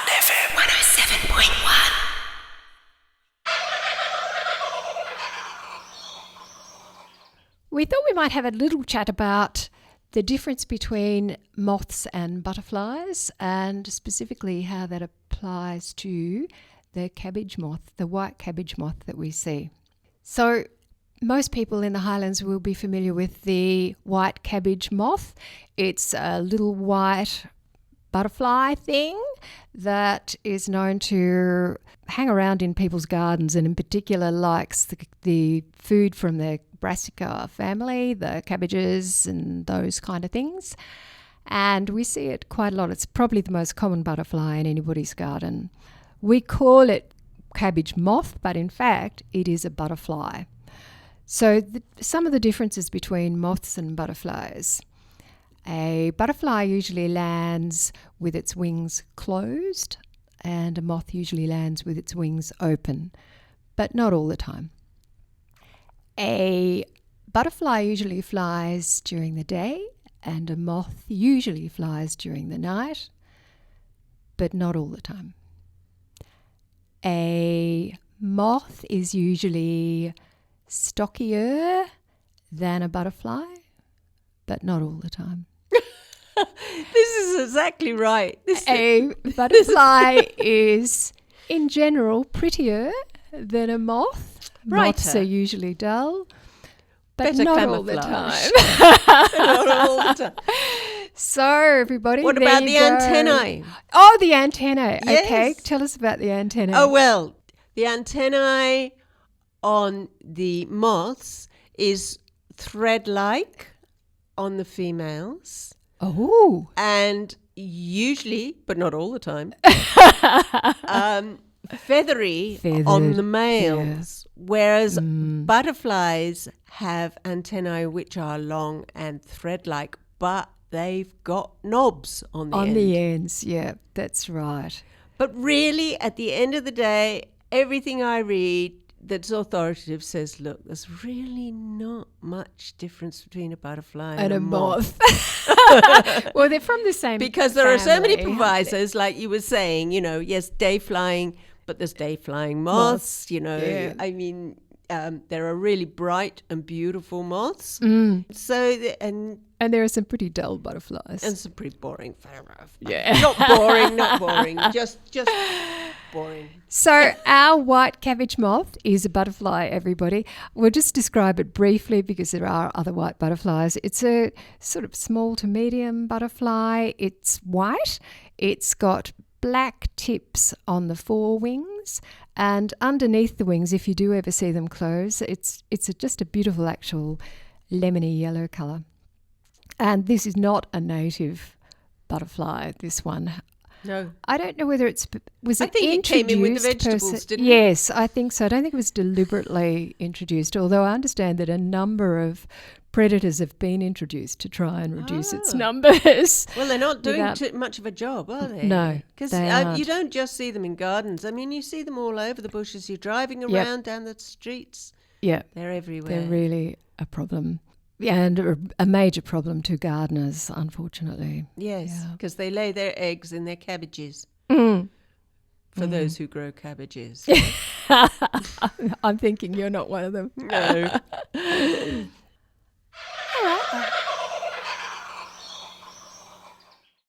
FM 107.1. We thought we might have a little chat about the difference between moths and butterflies, and specifically how that applies to the cabbage moth, the white cabbage moth that we see. So most people in the Highlands will be familiar with the white cabbage moth. It's a little white butterfly thing that is known to hang around in people's gardens, and in particular likes the food from the brassica family, the cabbages and those kind of things. And we see it quite a lot. It's probably the most common butterfly in anybody's garden. We call it cabbage moth, but in fact it is a butterfly. So some of the differences between moths and butterflies. A butterfly usually lands with its wings closed, and a moth usually lands with its wings open, but not all the time. A butterfly usually flies during the day, and a moth usually flies during the night, but not all the time. A moth is usually stockier than a butterfly, but not all the time. This is exactly right. A butterfly is, in general, prettier than a moth. Moths Brighter. are usually dull, but Better not all the camouflage. time. Not all the time. So, everybody, What there about you the go. antennae? Oh, the antennae. Yes. Okay, tell us about the antennae. Oh, well, the antennae on the moths is thread-like on the females, Oh. and usually, but not all the time, feathery on Feathered, the males, whereas butterflies have antennae which are long and thread-like, but they've got knobs on the On end. the ends, yeah, that's right. But really, at the end of the day, everything I read that's authoritative says, look, there's really not much difference between a butterfly and, And a moth. moth. Well, they're from the same Because there are so many family. provisos, like you were saying, yes, day flying, but there's day flying moths, yeah. I mean, there are really bright and beautiful moths. So, and And there are some pretty dull butterflies. some pretty boring. Yeah. Not boring, just boring. So our white cabbage moth is a butterfly, everybody. We'll just describe it briefly because there are other white butterflies. It's a sort of small to medium butterfly. It's white. It's got black tips on the forewings, and underneath the wings, if you do ever see them close, it's just a beautiful actual lemony yellow colour. And this is not a native butterfly, this one. No. I don't know whether was I it think it introduced came in with the per vegetables, se? didn't it? Yes, I think so. I don't think it was deliberately introduced, although I understand that a number of predators have been introduced to try and reduce its numbers. Well, they're not doing Without- too much of a job, are they? No, Because they aren't. you don't just see them in gardens. I mean, you see them all over the bushes. You're driving Yep. around down the streets. Yeah, They're everywhere. they're really a problem. Yeah, and a major problem to gardeners, unfortunately. Yes, Yeah. because they lay their eggs in their cabbages. For those who grow cabbages. I'm thinking you're not one of them. No.